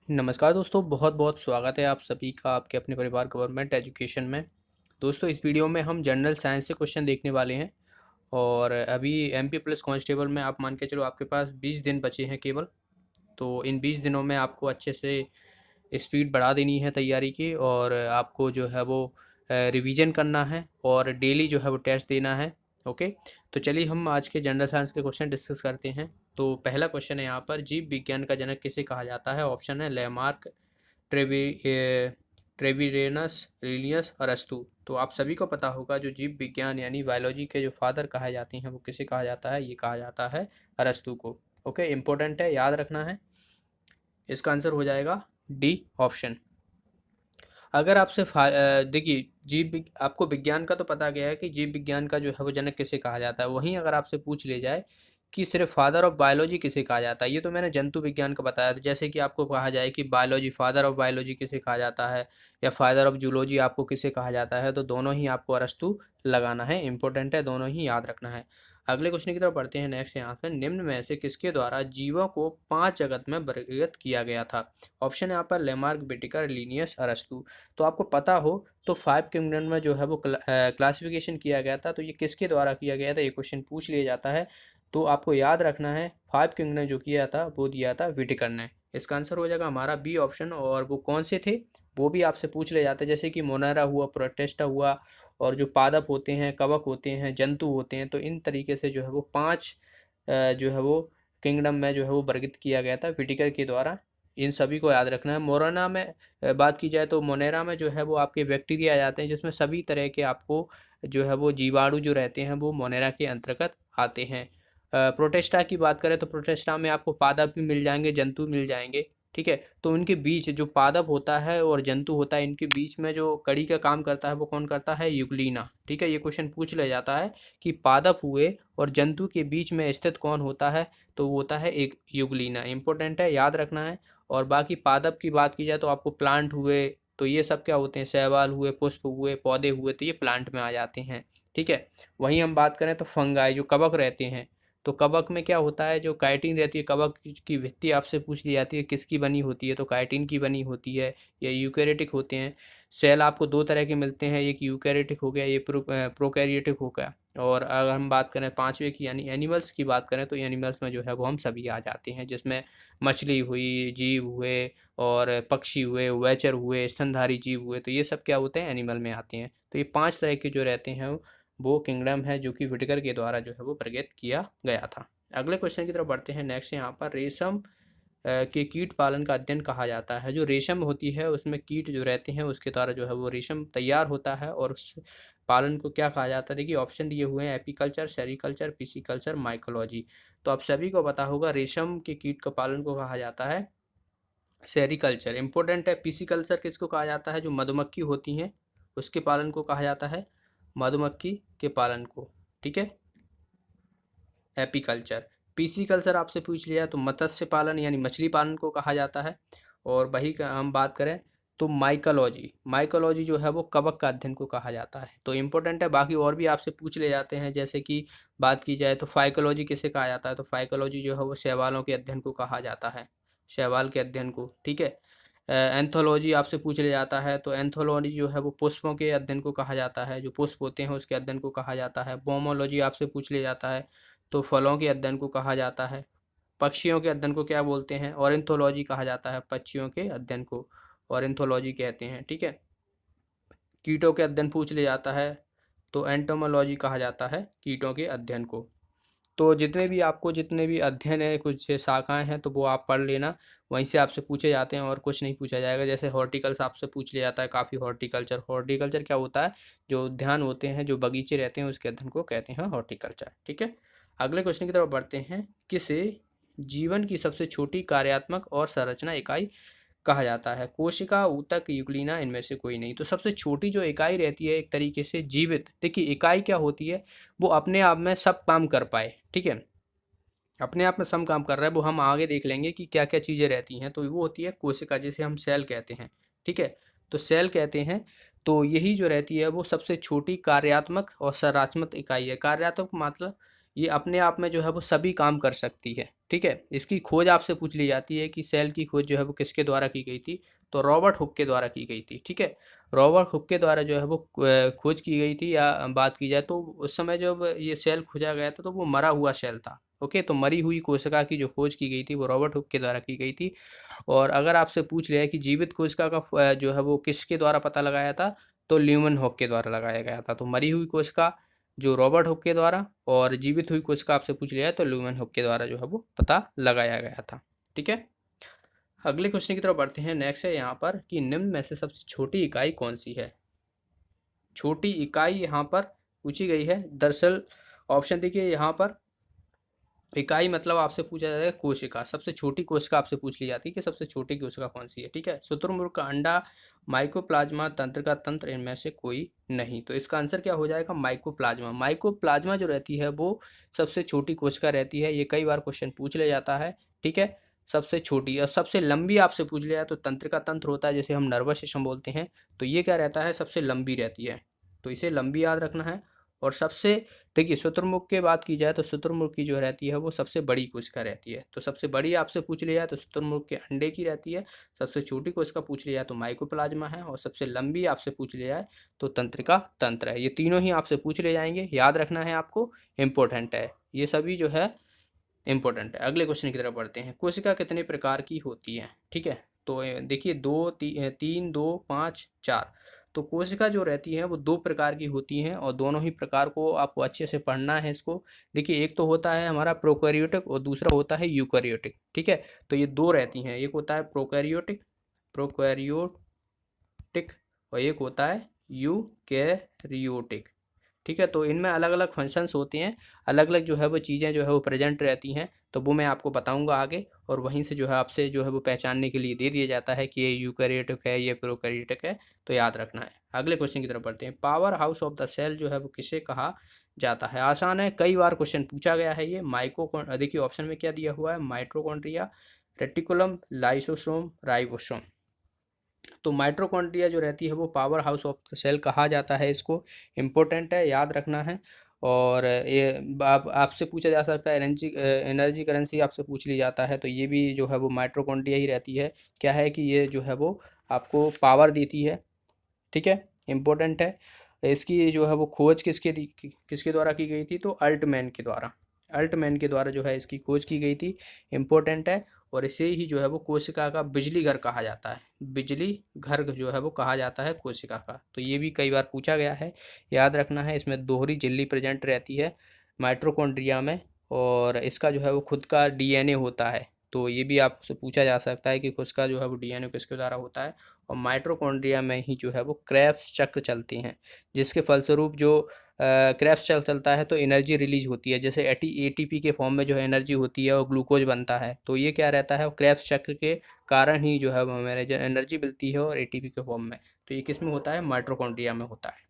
नमस्कार दोस्तों, बहुत बहुत स्वागत है आप सभी का आपके अपने परिवार गवर्नमेंट एजुकेशन में। दोस्तों, इस वीडियो में हम जनरल साइंस से क्वेश्चन देखने वाले हैं। और अभी एमपी प्लस कांस्टेबल में आप मान के चलो आपके पास 20 दिन बचे हैं केवल। तो इन 20 दिनों में आपको अच्छे से स्पीड बढ़ा देनी है तैयारी की, और आपको जो है वो रिवीजन करना है और डेली जो है वो टेस्ट देना है। ओके, तो चलिए हम आज के जनरल साइंस के क्वेश्चन डिस्कस करते हैं। तो पहला क्वेश्चन है यहाँ पर, जीव विज्ञान का जनक किसे कहा जाता है? ऑप्शन है लेमार्क, ट्रेवी ट्रेविरेनस, लिनियस, अरस्तु। तो आप सभी को पता होगा जो जीव विज्ञान यानी बायोलॉजी के जो फादर कहे जाते हैं वो किसे कहा जाता है? ये कहा जाता है अरस्तु को। ओके, इंपॉर्टेंट है, याद रखना है। इसका आंसर हो जाएगा डी ऑप्शन। अगर आपसे देखिए, आपको विज्ञान का तो पता गया है कि जीव विज्ञान का जो है वो जनक किसे कहा जाता है। वहीं अगर आपसे पूछ ले जाए कि सिर्फ फादर ऑफ बायोलॉजी किसे कहा जाता है, ये तो मैंने जंतु विज्ञान का बताया था। जैसे कि आपको कहा जाए कि बायोलॉजी, फादर ऑफ बायोलॉजी किसे कहा जाता है या फादर ऑफ जूलॉजी आपको किसे कहा जाता है, तो दोनों ही आपको अरस्तु लगाना है। इंपॉर्टेंट है, दोनों ही याद रखना है। अगले क्वेश्चन की तरफ बढ़ते हैं। नेक्स्ट यहाँ पे, निम्न में से किसके द्वारा जीवों को 5 जगत में वर्गीकृत किया गया था? ऑप्शन यहाँ पर लेमार्क, बिटिकर, लिनियस, अरस्तु। तो आपको पता हो तो 5 किंगडम में जो है वो क्लासिफिकेशन किया गया था। तो ये किसके द्वारा किया गया था, ये क्वेश्चन पूछ लिया जाता है। तो आपको याद रखना है, 5 किंगडम जो किया था वो दिया था विटिकर ने। इसका आंसर हो जाएगा हमारा बी ऑप्शन। और वो कौन से थे वो भी आपसे पूछ ले जाते हैं, जैसे कि मोनारा हुआ, प्रोटेस्टा हुआ, और जो पादप होते हैं, कवक होते हैं, जंतु होते हैं। तो इन तरीके से जो है वो 5 जो है वो किंगडम में जो है वो वर्गित किया गया था विटिकर के द्वारा। इन सभी को याद रखना है। मोराना में बात की जाए तो मोनेरा में जो है वो आपके बैक्टीरिया आ जाते हैं, जिसमें सभी तरह के आपको जो है वो जीवाणु जो रहते हैं वो मोनेरा के अंतर्गत आते हैं। प्रोटेस्टा की बात करें तो प्रोटेस्टा में आपको पादप भी मिल जाएंगे, जंतु मिल जाएंगे। ठीक है, तो उनके बीच जो पादप होता है और जंतु होता है, इनके बीच में जो कड़ी का काम करता है वो कौन करता है? यूग्लिना। ठीक है, ये क्वेश्चन पूछ लिया जाता है कि पादप हुए और जंतु के बीच में स्थित कौन होता है, तो वो होता है एक यूग्लिना। इंपॉर्टेंट है, याद रखना है। और बाकी पादप की बात की जाए तो आपको प्लांट हुए, तो ये सब क्या होते हैं? शैवाल हुए, पुष्प हुए, पौधे हुए, तो ये प्लांट में आ जाते हैं। ठीक है, वहीं हम बात करें तो फंगाई, जो कवक रहते हैं, तो कवक में क्या होता है? जो काइटिन रहती है, कवक की भित्ति आपसे पूछ ली जाती है किसकी बनी होती है, तो काइटिन की बनी होती है। या यूकेरियोटिक होते हैं। सेल आपको दो तरह के मिलते हैं, एक यूकेरियोटिक हो गया, ये प्रोकैरियोटिक हो गया। और अगर हम बात करें पांचवे की यानी एनिमल्स की बात करें, तो एनिमल्स में जो है वो हम सभी आ जाते हैं, जिसमें मछली हुई, जीव हुए, और पक्षी हुए, उभयचर हुए, स्तनधारी जीव हुए। तो ये सब क्या होते हैं? एनिमल में आते हैं। तो ये 5 तरह के जो रहते हैं वो किंगडम है, जो कि विटिकर के द्वारा जो है वो प्रगत किया गया था। अगले क्वेश्चन की तरफ बढ़ते हैं। नेक्स्ट यहाँ पर, रेशम के कीट पालन का अध्ययन कहा जाता है। जो रेशम होती है उसमें कीट जो रहते हैं उसके द्वारा जो है वो रेशम तैयार होता है, और उस पालन को क्या कहा जाता है? देखिए, ऑप्शन दिए हुए हैं, एपीकल्चर, सेरिकल्चर, पिसिकल्चर, माइकोलॉजी। तो आप सभी को पता होगा रेशम के कीट का पालन को कहा जाता है सेरिकल्चर। इंपॉर्टेंट है, पिसिकल्चर किसको कहा जाता है? जो मधुमक्खी होती हैं उसके पालन को कहा जाता है मधुमक्खी के पालन को। ठीक है, एपीकल्चर। पीसीकल्चर आपसे पूछ लिया तो मत्स्य पालन यानी मछली पालन को कहा जाता है। और वही का हम बात करें तो माइकोलॉजी, माइकोलॉजी जो है वो कवक का अध्ययन को कहा जाता है। तो इंपॉर्टेंट है, बाकी और भी आपसे पूछ ले जाते हैं। जैसे कि बात की जाए तो फाइकोलॉजी किसे कहा जाता है, तो फाइकोलॉजी जो है वो शैवालों के अध्ययन को कहा जाता है, शैवाल के अध्ययन को। ठीक है, एंथोलॉजी आपसे पूछ लिया जाता है, तो एंथोलॉजी जो है वो पुष्पों के अध्ययन को कहा जाता है, जो पुष्प होते हैं उसके अध्ययन को कहा जाता है। बोमोलॉजी आपसे पूछ लिया जाता है, तो फलों के अध्ययन को कहा जाता है। पक्षियों के अध्ययन को क्या बोलते हैं? ऑर्निथोलॉजी कहा जाता है, पक्षियों के अध्ययन को ऑर्निथोलॉजी कहते हैं। ठीक है, कीटों के अध्ययन पूछ लिया जाता है, तो एंटोमोलॉजी कहा जाता है कीटों के अध्ययन को। तो जितने भी अध्ययन है, कुछ शाखाएं हैं, तो वो आप पढ़ लेना। वहीं से आपसे पूछे जाते हैं और कुछ नहीं पूछा जाएगा। जैसे हॉर्टिकल्चर आपसे पूछ लिया जाता है काफ़ी। हॉर्टिकल्चर, हॉर्टिकल्चर क्या होता है? जो उद्यान होते हैं, जो बगीचे रहते हैं, उसके अध्ययन को कहते हैं हॉर्टिकल्चर। ठीक है, अगले क्वेश्चन की तरफ बढ़ते हैं। किसे जीवन की सबसे छोटी कार्यात्मक और संरचना इकाई कहा जाता है? कोशिका, ऊतक, यूग्लिना, इनमें से कोई नहीं। तो सबसे छोटी जो इकाई रहती है एक तरीके से जीवित, देखिए इकाई क्या होती है? वो अपने आप में सब काम कर पाए। ठीक है, अपने आप में सब काम कर रहा है, वो हम आगे देख लेंगे कि क्या क्या चीज़ें रहती हैं। तो वो होती है कोशिका, जिसे हम सेल कहते हैं। ठीक है, तो सेल कहते हैं। तो यही जो रहती है वो सबसे छोटी कार्यात्मक और संरचनात्मक इकाई है। कार्यात्मक मतलब ये अपने आप में जो है वो सभी काम कर सकती है, ठीक है। इसकी खोज आपसे पूछ ली जाती है कि सेल की खोज जो है वो किसके द्वारा की गई थी, तो रॉबर्ट हुक के द्वारा की गई थी, ठीक है। रॉबर्ट हुक के द्वारा जो है वो खोज की गई थी, या बात की जाए तो उस समय जब ये सेल खोजा गया था तो वो मरा हुआ सेल था, ओके। तो मरी हुई कोशिका की जो खोज की गई थी वो रॉबर्ट हुक के द्वारा की गई थी। और अगर आपसे पूछ लिया है कि जीवित कोशिका का जो है वो किसके द्वारा पता लगाया था, तो ल्यूमन हुक के द्वारा लगाया गया था। तो मरी हुई कोशिका जो रॉबर्ट हुक के द्वारा, और जीवित हुई कोशिका आपसे पूछ लिया है तो ल्यूमन हुक के द्वारा जो है वो पता लगाया गया था, ठीक है। अगले क्वेश्चन की तरफ बढ़ते हैं। नेक्स्ट है यहाँ पर कि निम्न में से सबसे छोटी इकाई कौन सी है। छोटी इकाई यहाँ पर पूछी गई है। दरअसल ऑप्शन देखिए यहाँ पर, इकाई मतलब आपसे पूछा जाएगा कोशिका, सबसे छोटी कोशिका आपसे पूछ ली जाती है कि सबसे छोटी कोशिका कौन सी है, ठीक है। शुतुरमुर्ग का अंडा, माइकोप्लाज्मा, तंत्र का तंत्र, इनमें से कोई नहीं। तो इसका आंसर क्या हो जाएगा, माइकोप्लाज्मा। माइकोप्लाज्मा जो रहती है वो सबसे छोटी कोशिका रहती है। ये कई बार क्वेश्चन पूछ लिया जाता है, ठीक है। सबसे छोटी और सबसे लंबी आपसे पूछ लिया है तो तंत्र का तंत्र होता है, जैसे हम नर्वस सिस्टम बोलते हैं, तो ये क्या रहता है, सबसे लंबी रहती है, तो इसे लंबी याद रखना है। और सबसे, देखिए शुतुरमुर्ग की बात की जाए तो शुतुरमुर्ग की जो रहती है वो सबसे बड़ी कोशिका रहती है। तो सबसे बड़ी आपसे पूछ लिया है तो शुतुरमुर्ग के अंडे की रहती है। सबसे छोटी कोशिका पूछ लिया है तो माइकोप्लाज्मा है। और सबसे लंबी आपसे पूछ लिया है तो तंत्रिका तंत्र है। ये तीनों ही आपसे पूछ ले जाएंगे, याद रखना है आपको, इम्पोर्टेंट है ये सभी जो है, इम्पोर्टेंट है। अगले क्वेश्चन की तरफ बढ़ते हैं। कोशिका कितने प्रकार की होती है, ठीक है। तो देखिए तीन, दो, पाँच, चार। तो कोशिका जो रहती है वो दो प्रकार की होती हैं, और दोनों ही प्रकार को आपको अच्छे से पढ़ना है इसको। देखिए एक तो होता है हमारा प्रोकैरियोटिक और दूसरा होता है यूकैरियोटिक, ठीक है। तो ये दो रहती हैं, एक होता है प्रोकैरियोटिक, प्रोकैरियोटिक, और एक होता है यूकैरियोटिक, ठीक है। तो इनमें अलग अलग फंक्शंस होते हैं, अलग अलग जो है वो चीज़ें जो है वो प्रेजेंट रहती हैं, तो वो मैं आपको बताऊंगा आगे। और वहीं से जो है आपसे जो है वो पहचानने के लिए दे दिया जाता है कि ये यूकैरियोटिक है, ये प्रोकैरियोटिक है, तो याद रखना है। अगले क्वेश्चन की तरफ बढ़ते हैं। Powerhouse of the cell जो है वो किसे कहा जाता है। आसान है, कई बार क्वेश्चन पूछा गया है ये। देखिए ऑप्शन में क्या दिया हुआ है, माइटोकॉन्ड्रिया, रेटिकुलम, लाइसोसोम, राइबोसोम। तो माइटोकॉन्ड्रिया जो रहती है वो powerhouse of the cell कहा जाता है इसको, इम्पोर्टेंट है, याद रखना है। और ये आपसे पूछा जा सकता है, एनर्जी एनर्जी करेंसी आपसे पूछ ली जाता है, तो ये भी जो है वो माइटोकॉन्ड्रिया ही रहती है। क्या है कि ये जो है वो आपको पावर देती है, ठीक है, इम्पोर्टेंट है। इसकी जो है वो खोज किसके द्वारा की गई थी, तो अल्टमैन के द्वारा, अल्टमैन के द्वारा जो है इसकी खोज की गई थी, इम्पोर्टेंट है। और इसे ही जो है वो कोशिका का बिजली घर कहा जाता है, बिजली घर जो है वो कहा जाता है कोशिका का। तो ये भी कई बार पूछा गया है, याद रखना है। इसमें दोहरी झिल्ली प्रेजेंट रहती है माइटोकॉन्ड्रिया में, और इसका जो है वो खुद का डीएनए होता है। तो ये भी आपसे पूछा जा सकता है कि खुद का जो है वो डीएनए किसके द्वारा होता है। और माइटोकॉन्ड्रिया में ही जो है वो क्रेब्स चक्र चलते हैं, जिसके फलस्वरूप जो क्रेब्स चक्र चलता है तो एनर्जी रिलीज होती है। जैसे एटीपी के फॉर्म में जो है एनर्जी होती है और ग्लूकोज बनता है, तो ये क्या रहता है, क्रेब्स चक्र के कारण ही जो है वो हमें जो एनर्जी मिलती है और एटीपी के फॉर्म में। तो ये किस में होता है, माइटोकॉन्ड्रिया में होता है।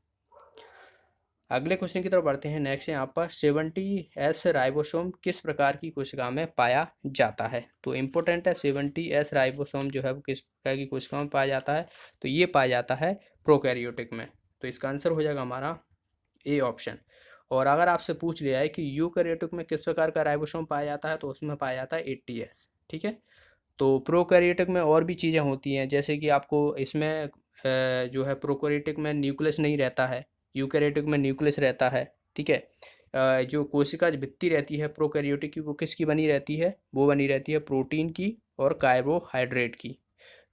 अगले क्वेश्चन की तरफ बढ़ते हैं। नेक्स्ट यहाँ पर 70S राइबोसोम किस प्रकार की कोशिका में पाया जाता है। तो इम्पोर्टेंट है, 70S राइबोसोम जो है वो किस प्रकार की कोशिका में पाया जाता है, तो ये पाया जाता है प्रोकैरियोटिक में। तो इसका आंसर हो जाएगा हमारा ए ऑप्शन। और अगर आपसे पूछ लिया है कि यूकैरियोटिक में किस प्रकार का राइबोसोम पाया जाता है, तो उसमें पाया जाता है 80S, ठीक है। तो प्रोकैरियोटिक में और भी चीज़ें होती हैं, जैसे कि आपको इसमें जो है प्रोकैरियोटिक में न्यूक्लियस नहीं रहता है, यूकैरियोटिक में न्यूक्लियस रहता है, ठीक है। जो कोशिका भित्ति रहती है प्रोकैरियोटिक की, वो किसकी बनी रहती है, वो बनी रहती है प्रोटीन की और कार्बोहाइड्रेट की।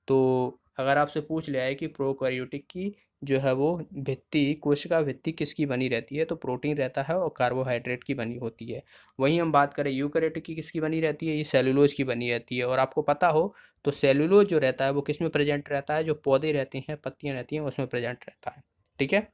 तो अगर आपसे पूछ लिया है कि प्रोकैरियोटिक की जो है वो भित्ति, कोशिका भित्ति किसकी बनी रहती है, तो प्रोटीन रहता है और कार्बोहाइड्रेट की बनी होती है। वहीं हम बात करें यूकैरियोटिक की किसकी बनी रहती है, ये सेलुलोज की बनी रहती है। और आपको पता हो तो सेलुलोज जो रहता है वो किस में प्रेजेंट रहता है, जो पौधे रहते हैं, पत्तियां रहती हैं, उसमें प्रेजेंट रहता है, ठीक है।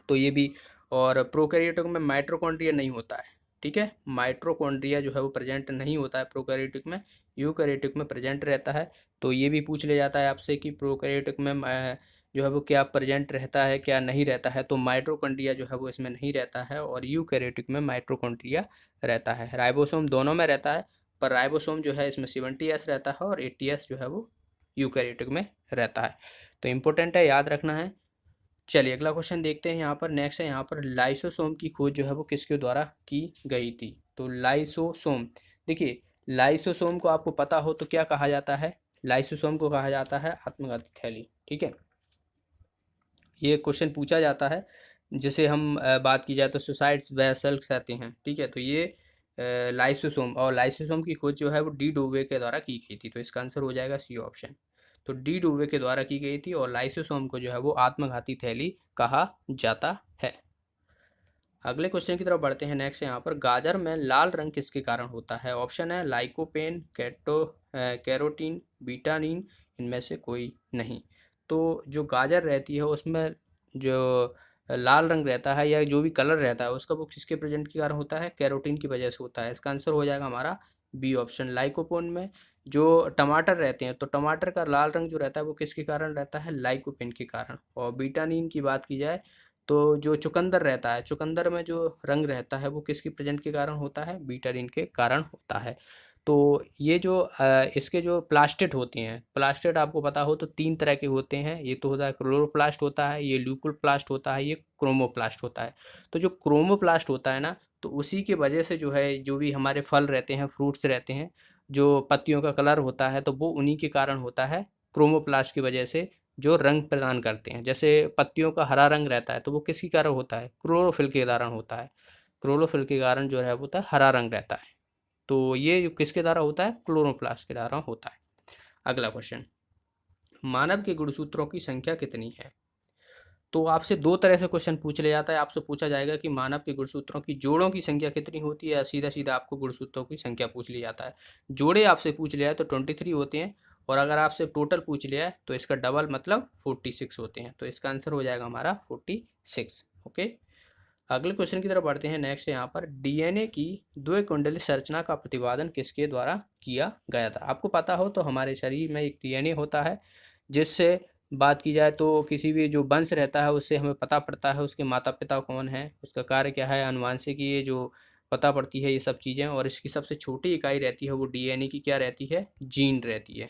तो ये भी, और प्रोकैरियोटिक में माइटोकॉन्ड्रिया नहीं होता है, ठीक है। माइटोकॉन्ड्रिया जो है वो प्रेजेंट नहीं होता है प्रोकैरियोटिक में, यूकैरियोटिक में प्रेजेंट रहता है। तो ये भी पूछ लिया जाता है आपसे कि प्रोकैरियोटिक में जो है वो क्या प्रेजेंट रहता है, क्या नहीं रहता है। तो माइटोकॉन्ड्रिया जो है वो इसमें नहीं रहता है, और यूकैरियोटिक में माइटोकॉन्ड्रिया रहता है। राइबोसोम दोनों में रहता है, पर राइबोसोम जो है इसमें 70S रहता है और 80S जो है वो यूकैरियोटिक में रहता है। तो इम्पोर्टेंट है, याद रखना है। चलिए अगला क्वेश्चन देखते हैं। यहाँ पर नेक्स्ट है, यहाँ पर लाइसोसोम की खोज जो है वो किसके द्वारा की गई थी। तो लाइसोसोम, देखिए लाइसोसोम को आपको पता हो तो क्या कहा जाता है, लाइसोसोम को कहा जाता है आत्मघाती थैली। ठीक है, ये क्वेश्चन पूछा जाता है। जैसे हम बात की जाए तो सुसाइड्स वेसल्स कहते हैं। ठीक है, तो ये लाइसोसोम, और लाइसोसोम की खोज जो है वो डी डोवे के द्वारा की गई थी। तो इसका आंसर हो जाएगा सी ऑप्शन। तो डी डोवे के द्वारा की गई थी, और लाइसोसोम को जो है वो आत्मघाती थैली कहा जाता है। अगले क्वेश्चन की तरफ बढ़ते हैं। नेक्स्ट यहाँ पर गाजर में लाल रंग किसके कारण होता है। ऑप्शन है लाइकोपेन, कैरोटीन, बीटानिन, इनमें से कोई नहीं। तो जो गाजर रहती है उसमें जो लाल रंग रहता है या जो भी कलर रहता है उसका, वो किसके प्रेजेंट के कारण होता है, कैरोटीन की वजह से होता है। इसका आंसर हो जाएगा हमारा बी ऑप्शन। लाइकोपेन में जो टमाटर रहते हैं तो टमाटर का लाल रंग जो रहता है वो किसके कारण रहता है, लाइकोपेन के कारण। और बीटानिन की बात की जाए तो जो चुकंदर रहता है, चुकंदर में जो रंग रहता है वो किसकी प्रेजेंट के कारण होता है, बीटाडिन के कारण होता है। तो ये जो इसके जो प्लास्टिड होते हैं, प्लास्टिड आपको पता हो तो तीन तरह के होते हैं। ये तो होता है क्लोरोप्लास्ट होता है, ये ल्यूकोप्लास्ट होता है, ये क्रोमोप्लास्ट होता है। तो जो क्रोमोप्लास्ट होता है ना, तो उसी की वजह से जो है जो भी हमारे फल रहते हैं, फ्रूट्स रहते हैं, जो पत्तियों का कलर होता है तो वो उन्हीं के कारण होता है, क्रोमोप्लास्ट की वजह से जो रंग प्रदान करते हैं। जैसे पत्तियों का हरा रंग रहता है तो वो किसके कारण होता है, क्लोरोफिल के कारण होता है। क्लोरोफिल के कारण जो है होता है हरा रंग रहता है। तो ये किसके द्वारा होता है, क्लोरोप्लास्ट के द्वारा होता है। अगला क्वेश्चन, मानव के गुणसूत्रों की संख्या कितनी है। तो आपसे दो तरह से क्वेश्चन पूछ लिया जाता है। आपसे पूछा जाएगा कि मानव के गुणसूत्रों की जोड़ों की संख्या कितनी होती है, या सीधा सीधा आपको गुणसूत्रों की संख्या पूछ लिया जाता है। जोड़े आपसे पूछ लिया है तो 23 होते हैं, और अगर आपसे टोटल पूछ लिया है तो इसका डबल मतलब 46 होते हैं। तो इसका आंसर हो जाएगा हमारा 46। ओके, अगले क्वेश्चन की तरफ बढ़ते हैं। नेक्स्ट यहाँ पर डीएनए की द्विकुंडली संरचना का प्रतिपादन किसके द्वारा किया गया था। आपको पता हो तो हमारे शरीर में एक डीएनए होता है, जिससे बात की जाए तो किसी भी जो वंश रहता है उससे हमें पता पड़ता है उसके माता पिता कौन है, उसका कार्य क्या है, अनुवांशिकी ये जो पता पड़ती है ये सब चीज़ें। और इसकी सबसे छोटी इकाई रहती है वो डीएनए की क्या रहती है, जीन रहती है।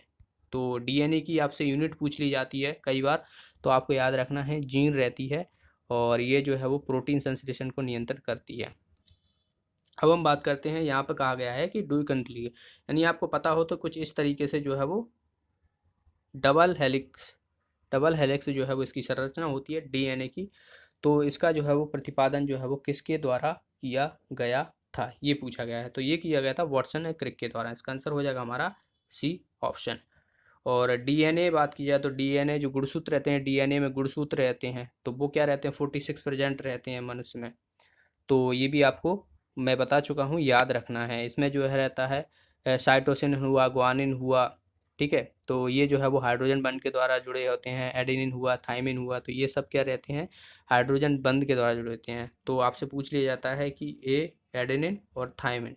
तो डीएनए की आपसे यूनिट पूछ ली जाती है कई बार, तो आपको याद रखना है जीन रहती है, और ये जो है वो प्रोटीन संश्लेषण को नियंत्रित करती है। अब हम बात करते हैं, यहाँ पर कहा गया है कि द्विकुंडली, यानी आपको पता हो तो कुछ इस तरीके से जो है वो डबल हेलिक्स जो है वो इसकी संरचना होती है डीएनए की। तो इसका जो है वो प्रतिपादन जो है वो किसके द्वारा किया गया था, ये पूछा गया है। तो ये किया गया था वाटसन और क्रिक के द्वारा। इसका आंसर हो जाएगा हमारा सी ऑप्शन। और डीएनए बात की जाए तो डीएनए जो गुणसूत्र रहते हैं, डीएनए में गुणसूत्र रहते हैं तो वो क्या रहते हैं, 46 प्रेजेंट रहते हैं मनुष्य में। तो ये भी आपको मैं बता चुका हूँ, याद रखना है। इसमें जो है रहता है साइटोसिन हुआ, ग्वानिन हुआ। ठीक है, तो ये जो है वो हाइड्रोजन बंध के द्वारा जुड़े होते हैं। एडेनिन हुआ, थाइमिन हुआ, तो ये सब क्या रहते हैं, हाइड्रोजन बंध के द्वारा जुड़े होते हैं। तो आपसे पूछ लिया जाता है कि एडेनिन और थाइमिन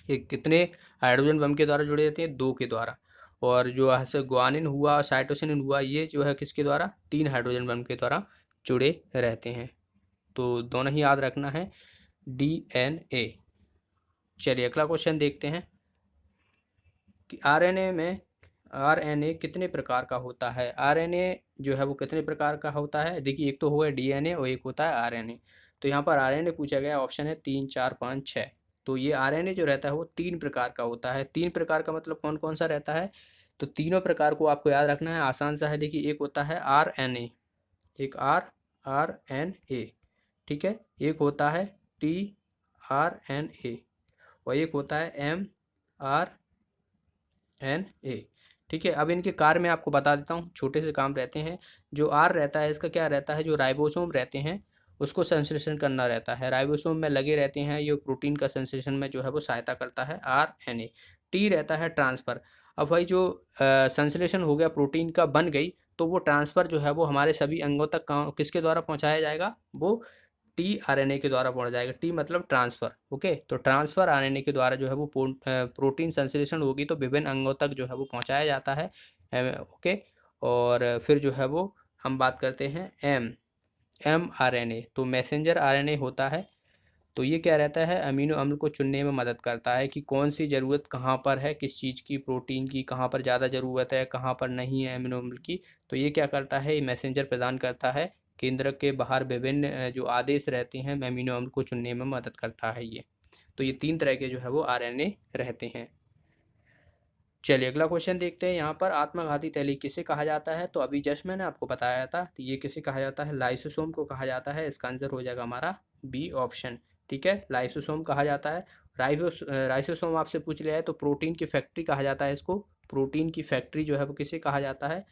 ये कितने हाइड्रोजन बम के द्वारा जुड़े रहते हैं, 2 के द्वारा। और जो ऐसे ग्वानिन हुआ, साइटोसिन हुआ, ये जो है किसके द्वारा, 3 हाइड्रोजन बम के द्वारा जुड़े रहते हैं। तो दोनों ही याद रखना है, डीएनए। चलिए अगला क्वेश्चन देखते हैं कि आरएनए कितने प्रकार का होता है। आरएनए जो है वो कितने प्रकार का होता है। देखिए एक तो हो गया डीएनए और एक होता है आरएनए। तो यहाँ पर आरएनए पूछा गया, ऑप्शन है 3, 4, 5, 6। तो ये आरएनए जो रहता है वो 3 प्रकार का होता है। 3 प्रकार का मतलब कौन कौन सा रहता है, तो तीनों प्रकार को आपको याद रखना है, आसान सा है। देखिए एक होता है आरएनए, एक आरएनए, ठीक है। एक होता है टीआरएनए, और एक होता है एमआरएनए। ठीक है, अब इनके कार्य मैं आपको बता देता हूँ, छोटे से काम रहते हैं। जो आर रहता है इसका क्या रहता है, जो राइबोसोम रहते हैं उसको संश्लेषण करना रहता है। राइबोसोम में लगे रहते हैं, ये प्रोटीन का संश्लेषण में जो है वो सहायता करता है, आरएनए। टी रहता है ट्रांसफ़र। अब भाई जो संश्लेषण हो गया प्रोटीन का बन गई, तो वो ट्रांसफ़र जो है वो हमारे सभी अंगों तक किसके द्वारा पहुँचाया जाएगा, वो टी आरएनए के द्वारा पहुंच जाएगा। टी मतलब ट्रांसफ़र। ओके, तो ट्रांसफ़र आरएनए के द्वारा जो है वो प्रोटीन संश्लेषण होगी तो विभिन्न अंगों तक जो है वो पहुंचाया जाता है। ओके, और फिर जो है वो हम बात करते हैं एमआरएनए। तो मैसेंजर आरएनए होता है, तो ये क्या रहता है, अमीनो अम्ल को चुनने में मदद करता है कि कौन सी ज़रूरत कहाँ पर है, किस चीज़ की, प्रोटीन की कहाँ पर ज़्यादा ज़रूरत है, कहाँ पर नहीं है अमीनो अम्ल की। तो ये क्या करता है, ये मैसेंजर प्रदान करता है, केंद्रक के बाहर विभिन्न जो आदेश रहते हैं अमीनो अम्ल को चुनने में मदद करता है ये। तो ये 3 तरह के जो है वो आरएनए रहते हैं। चलिए अगला क्वेश्चन देखते हैं। यहाँ पर आत्मघाती तैलीय किसे कहा जाता है, तो अभी जस्ट मैंने आपको बताया था, तो ये किसे कहा जाता है, लाइसोसोम को कहा जाता है। इसका आंसर हो जाएगा हमारा बी ऑप्शन। ठीक है, लाइसोसोम कहा जाता है। राइसोसोम आपसे पूछ लिया है तो प्रोटीन की फैक्ट्री कहा जाता है इसको। प्रोटीन की फैक्ट्री जो है वो किसे कहा जाता है,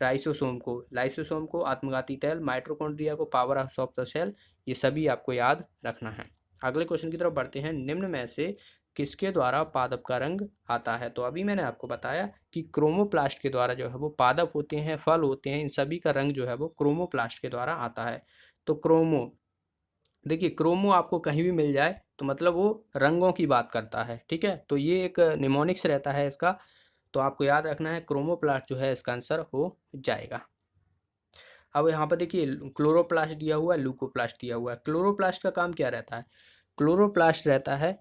राइसोसोम को। लाइसोसोम को आत्मघाती तैल, माइटोकॉन्ड्रिया को powerhouse of the cell, ये सभी आपको याद रखना है। अगले क्वेश्चन की तरफ बढ़ते हैं। निम्न में से किसके द्वारा पादप का रंग आता है, तो अभी मैंने आपको बताया कि क्रोमोप्लास्ट के द्वारा जो है वो पादप होते हैं, फल होते हैं, इन सभी का रंग जो है वो क्रोमोप्लास्ट के द्वारा आता है। तो क्रोमो, देखिए क्रोमो आपको कहीं भी मिल जाए तो मतलब वो रंगों की बात करता है। ठीक है, तो ये एक निमोनिक्स रहता है इसका, तो आपको याद रखना है क्रोमोप्लास्ट जो है इसका आंसर हो जाएगा। अब यहाँ पर देखिए क्लोरोप्लास्ट दिया हुआ है, ल्यूकोप्लास्ट दिया हुआ है। क्लोरोप्लास्ट का काम क्या रहता है, क्लोरोप्लास्ट रहता है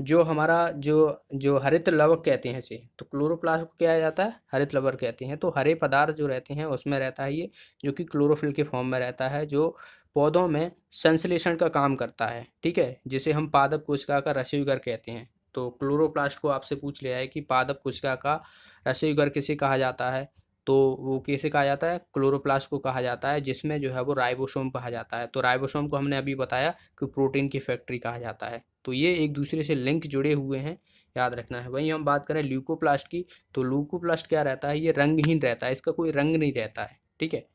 जो हमारा जो जो हरित लवक कहते हैं इसे, तो क्लोरोप्लास्ट को क्या जाता है, हरित लवक कहते हैं। तो हरे पदार्थ जो रहते हैं उसमें रहता है ये, जो कि क्लोरोफिल के फॉर्म में रहता है, जो पौधों में संश्लेषण का काम करता है। ठीक है, जिसे हम पादप कोशिका का रसोईघर कहते हैं। तो क्लोरोप्लास्ट को आपसे पूछ लिया है कि पादप कोशिका का रसोईघर किसे कहा जाता है, तो वो कैसे कहा जाता है, क्लोरोप्लास्ट को कहा जाता है, जिसमें जो है वो राइबोसोम कहा जाता है। तो राइबोसोम को हमने अभी बताया कि प्रोटीन की फैक्ट्री कहा जाता है। तो ये एक दूसरे से लिंक जुड़े हुए हैं, याद रखना है। वहीं हम बात करें ल्यूकोप्लास्ट की, तो ल्यूकोप्लास्ट क्या रहता है, ये रंगहीन रहता है, इसका कोई रंग नहीं रहता है। ठीक है,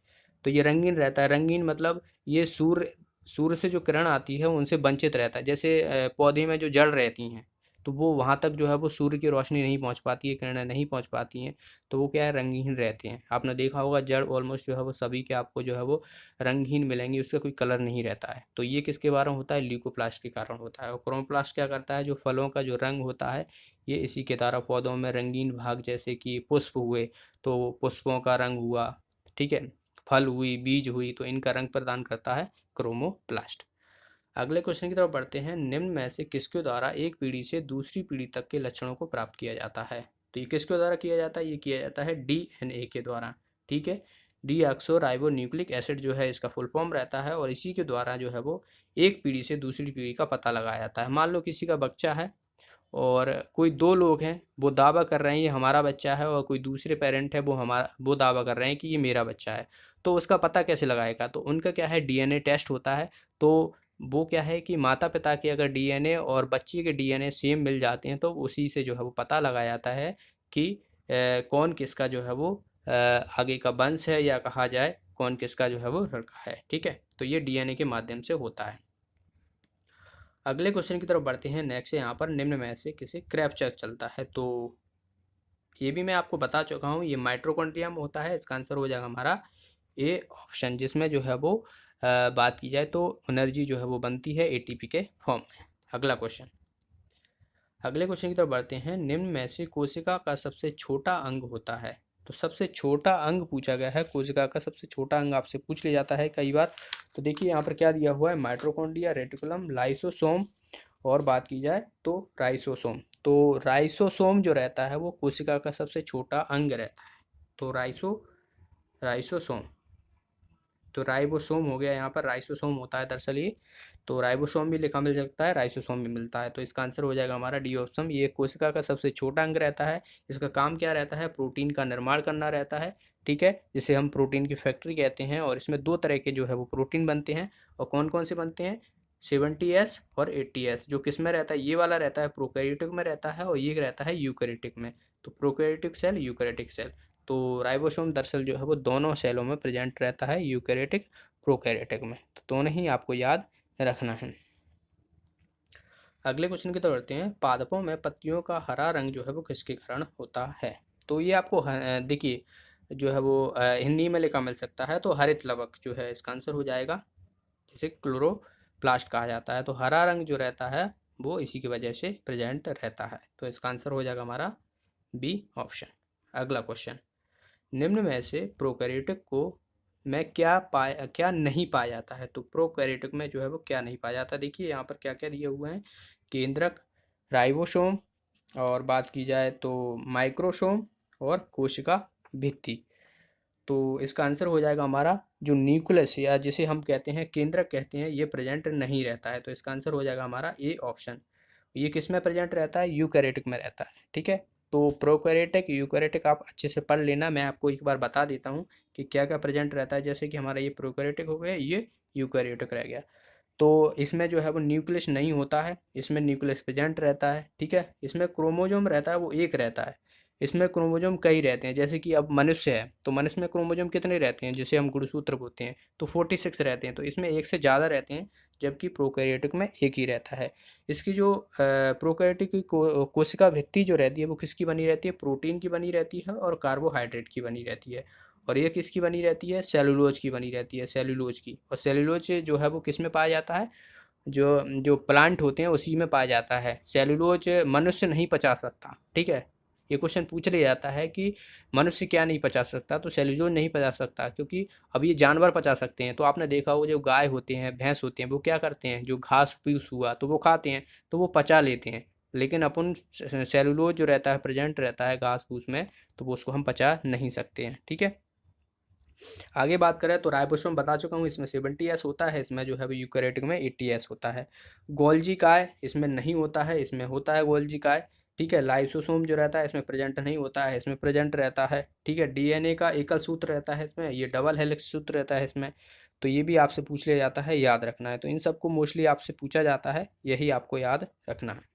तो ये रंगीन रहता है। रंगीन मतलब ये सूर्य सूर्य से जो किरण आती है उनसे वंचित रहता है। जैसे पौधे में जो जड़ रहती हैं, तो वो वहाँ तक जो है वो सूर्य की रोशनी नहीं पहुँच पाती है, किरणें नहीं पहुँच पाती हैं, तो वो क्या है, रंगहीन रहते हैं। आपने देखा होगा जड़ ऑलमोस्ट जो है वो सभी के आपको जो है वो रंगहीन मिलेंगे, उसका कोई कलर नहीं रहता है। तो ये किसके कारण होता है, ल्यूकोप्लास्ट के कारण होता है। और क्रोमोप्लास्ट क्या करता है, जो फलों का जो रंग होता है ये इसी के द्वारा पौधों में रंगीन भाग, जैसे कि पुष्प हुए तो पुष्पों का रंग हुआ, ठीक है, फल हुई, बीज हुई, तो इनका रंग प्रदान करता है क्रोमोप्लास्ट। अगले क्वेश्चन की तरफ बढ़ते हैं। निम्न में से किसके द्वारा एक पीढ़ी से दूसरी पीढ़ी तक के लक्षणों को प्राप्त किया जाता है, तो ये किसके द्वारा किया जाता है, ये किया जाता है डीएनए के द्वारा। ठीक है, डीऑक्सो राइबो न्यूक्लिक एसिड जो है इसका फुल फॉर्म रहता है, और इसी के द्वारा जो है वो एक पीढ़ी से दूसरी पीढ़ी का पता लगाया जाता है। मान लो किसी का बच्चा है और कोई दो लोग हैं, वो दावा कर रहे हैं ये हमारा बच्चा है, और कोई दूसरे पेरेंट है वो दावा कर रहे हैं कि ये मेरा बच्चा है, तो उसका पता कैसे लगाएगा, तो उनका क्या है, डीएनए टेस्ट होता है। तो वो क्या है कि माता पिता के अगर डीएनए और बच्चे के डीएनए सेम मिल जाते हैं, तो उसी से जो है वो पता लगाया जाता है कि कौन किसका जो है वो आगे का वंश है, या कहा जाए कौन किसका जो है वो लड़का है। ठीक है, तो ये डीएनए के माध्यम से होता है। अगले क्वेश्चन की तरफ बढ़ते हैं। नेक्स्ट यहाँ पर निम्न में से किसे क्रैपचर चलता है, तो ये भी मैं आपको बता चुका हूँ, ये माइटोकॉन्ड्रिया में होता है। इसका आंसर हो जाएगा हमारा ए ऑप्शन, जिसमें जो है वो बात की जाए तो एनर्जी जो है वो बनती है एटीपी के फॉर्म में। अगले क्वेश्चन की तरफ बढ़ते हैं। निम्न में से कोशिका का सबसे छोटा अंग होता है, तो सबसे छोटा अंग पूछा गया है, कोशिका का सबसे छोटा अंग आपसे पूछ लिया जाता है कई बार। तो देखिए यहाँ पर क्या दिया हुआ है, माइटोकॉन्ड्रिया, रेटिकुलम, लाइसोसोम, और बात की जाए तो राइसोसोम। तो राइसोसोम जो रहता है वो कोशिका का सबसे छोटा अंग रहता है। तो राइसोसोम, तो राइबोसोम हो गया, यहाँ पर राइसोसोम होता है दरअसल ये। तो राइबोसोम भी लिखा मिल सकता है, राइसोसोम भी मिलता है, तो इसका आंसर हो जाएगा हमारा डी ऑप्शन। ये कोशिका का सबसे छोटा अंग रहता है। इसका काम क्या रहता है, प्रोटीन का निर्माण करना रहता है। ठीक है, जिसे हम प्रोटीन की फैक्ट्री कहते हैं, और इसमें दो तरह के जो है वो प्रोटीन बनते हैं। और कौन कौन से बनते हैं, 70S और 80S। जो किस में रहता है, ये वाला रहता है प्रोकैरियोटिक में रहता है, और ये रहता है यूकैरियोटिक में। तो प्रोकैरियोटिक सेल, यूकैरियोटिक सेल। तो राइबोसोम दरअसल जो है वो दोनों सेलों में प्रेजेंट रहता है, यूकैरियोटिक प्रोकैरियोटिक में। तो दोनों ही आपको याद रखना है। अगले क्वेश्चन की तरफ बढ़ते हैं। पादपों में पत्तियों का हरा रंग जो है वो किसके कारण होता है, तो ये आपको देखिए जो है वो हिंदी में लिखा मिल सकता है, तो हरित लवक जो है इसका आंसर हो जाएगा, जिसे क्लोरोप्लास्ट कहा जाता है। तो हरा रंग जो रहता है वो इसी की वजह से प्रेजेंट रहता है, तो इसका आंसर हो जाएगा हमारा बी ऑप्शन। अगला क्वेश्चन। निम्न में से प्रोकैरियोटिक को में क्या नहीं पाया जाता है। तो प्रोकैरियोटिक में जो है वो क्या नहीं पाया जाता। देखिए यहाँ पर क्या क्या दिए हुए हैं, केंद्रक, राइबोसोम, और बात की जाए तो माइक्रोसोम और कोशिका भित्ति। तो इसका आंसर हो जाएगा हमारा जो न्यूक्लियस या जिसे हम कहते हैं केंद्रक कहते हैं, ये प्रेजेंट नहीं रहता है। तो इसका आंसर हो जाएगा हमारा ए ऑप्शन। ये किस में प्रेजेंट रहता है, यूकैरियोटिक में रहता है। ठीक है, तो प्रोकैरियोटिक यूकैरियोटिक आप अच्छे से पढ़ लेना। मैं आपको एक बार बता देता हूँ कि क्या क्या प्रेजेंट रहता है। जैसे कि हमारा ये प्रोकैरियोटिक हो गया, ये यूकैरियोटिक रह गया। तो इसमें जो है वो न्यूक्लियस नहीं होता है, इसमें न्यूक्लियस प्रेजेंट रहता है। ठीक है, इसमें क्रोमोजोम रहता है वो एक रहता है, इसमें क्रोमोजोम कई रहते हैं। जैसे कि अब मनुष्य है तो मनुष्य में क्रोमोजोम कितने रहते हैं, जिसे हम गुणसूत्र बोलते हैं, तो 46 रहते हैं। तो इसमें एक से ज़्यादा रहते हैं, जबकि प्रोकैरियोटिक में एक ही रहता है। इसकी जो प्रोकैरियोटिक की कोशिका भित्ति जो रहती है वो किसकी बनी रहती है, प्रोटीन की बनी रहती है और कार्बोहाइड्रेट की बनी रहती है। और ये किसकी बनी रहती है, सेलुलोज की बनी रहती है, सेलुलोज की। और सेलुलोज जो है वो किस में पाया जाता है, जो जो प्लांट होते हैं उसी में पाया जाता है। सेलुलोज मनुष्य नहीं पचा सकता। ठीक है, ये क्वेश्चन पूछ लिया जाता है कि मनुष्य क्या नहीं पचा सकता, तो सेलुलोज नहीं पचा सकता, क्योंकि अब ये जानवर पचा सकते हैं। तो आपने देखा होगा जो गाय होते हैं, भैंस होते हैं, वो क्या करते हैं, जो घास फूस हुआ तो वो खाते हैं, तो वो पचा लेते हैं। लेकिन अपन सेलुलोज जो रहता है प्रेजेंट रहता है घास फूस में, तो वो उसको हम पचा नहीं सकते हैं। ठीक है, आगे बात करें तो राइबोसोम बता चुका हूँ, इसमें 70S होता है, इसमें जो है वो यूकैरियोटिक में 80S होता है। गोल्जी काय इसमें नहीं होता है, इसमें होता है गोल्जी काय। ठीक है, लाइसोसोम जो रहता है इसमें प्रेजेंट नहीं होता है, इसमें प्रेजेंट रहता है। ठीक है, डीएनए का एकल सूत्र रहता है इसमें, ये डबल हेलिक्स सूत्र रहता है इसमें। तो ये भी आपसे पूछ लिया जाता है, याद रखना है। तो इन सबको मोस्टली आपसे पूछा जाता है, यही आपको याद रखना है।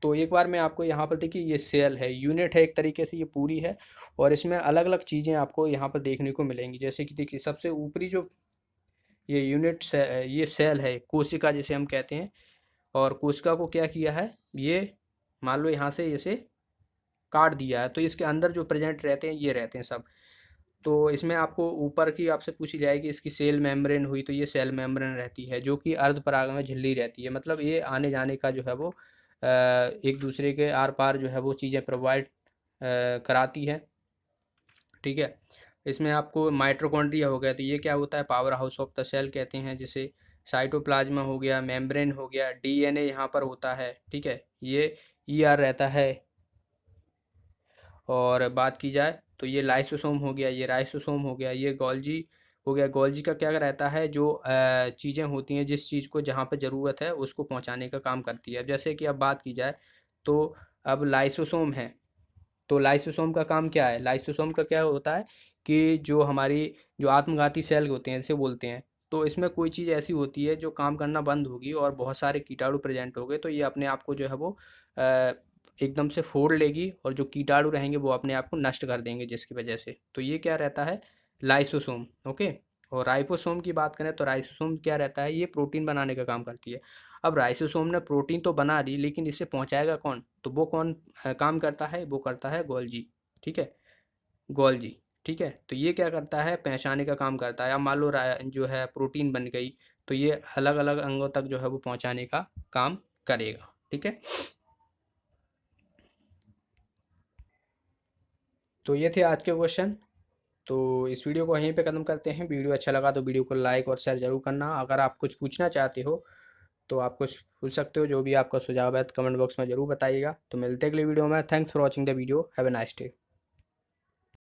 तो एक बार मैं आपको यहाँ पर देखिए, ये सेल है, यूनिट है एक तरीके से, ये पूरी है। और इसमें अलग अलग चीज़ें आपको यहाँ पर देखने को मिलेंगी। जैसे कि देखिए सबसे ऊपरी जो ये यूनिट से ये सेल है, कोशिका जिसे हम कहते हैं। और कोशिका को क्या किया है, ये मान लो यहाँ से इसे काट दिया है, तो इसके अंदर जो प्रेजेंट रहते हैं ये रहते हैं सब। तो इसमें आपको ऊपर की आपसे पूछी जाएगी इसकी सेल मेम्ब्रेन हुई, तो ये सेल मेम्ब्रेन रहती है, जो कि अर्ध पराग में झिल्ली रहती है। मतलब ये आने जाने का जो है वो एक दूसरे के आर पार जो है वो चीज़ें प्रोवाइड कराती है। ठीक है, इसमें आपको माइटोकॉन्ड्रिया हो गया, तो ये क्या होता है, powerhouse of the cell कहते हैं जिसे। साइटोप्लाज्मा हो गया, मेम्ब्रेन हो गया, डीएनए यहाँ पर होता है। ठीक है, ये ईआर रहता है। और बात की जाए तो ये लाइसोसोम हो गया, ये राइसोसोम हो गया, ये गोल्जी हो गया। गोल्जी का क्या रहता है, जो चीज़ें होती हैं, जिस चीज़ को जहाँ पे ज़रूरत है उसको पहुँचाने का काम करती है। अब जैसे कि अब बात की जाए तो अब लाइसोसोम है, तो लाइसोसोम का काम क्या है, लाइसोसोम का क्या होता है कि जो हमारी जो आत्मघाती सेल होते हैं इसे बोलते हैं। तो इसमें कोई चीज़ ऐसी होती है जो काम करना बंद होगी और बहुत सारे कीटाणु प्रेजेंट हो गए, तो ये अपने आप को जो है वो एकदम से फोड़ लेगी, और जो कीटाणु रहेंगे वो अपने आप को नष्ट कर देंगे, जिसकी वजह से। तो ये क्या रहता है, लाइसोसोम। ओके, और राइबोसोम की बात करें तो राइसोसोम क्या रहता है, ये प्रोटीन बनाने का काम करती है। अब राइसोसोम ने प्रोटीन तो बना ली, लेकिन इसे पहुंचाएगा कौन, तो वो कौन काम करता है, वो करता है गोल्जी। ठीक है, गोल्जी। ठीक है, तो ये क्या करता है, पहचाने का काम करता है। अब मान लो जो है प्रोटीन बन गई, तो ये अलग अलग अंगों तक जो है वो पहुंचाने का काम करेगा। ठीक है, तो ये थे आज के क्वेश्चन। तो इस वीडियो को यहीं पे ख़त्म करते हैं। वीडियो अच्छा लगा तो वीडियो को लाइक और शेयर जरूर करना। अगर आप कुछ पूछना चाहते हो तो आप कुछ पूछ सकते हो, जो भी आपका सुझाव है तो कमेंट बॉक्स में ज़रूर बताइएगा। तो मिलते हैं अगली वीडियो में। Thanks for watching the video, have a nice day.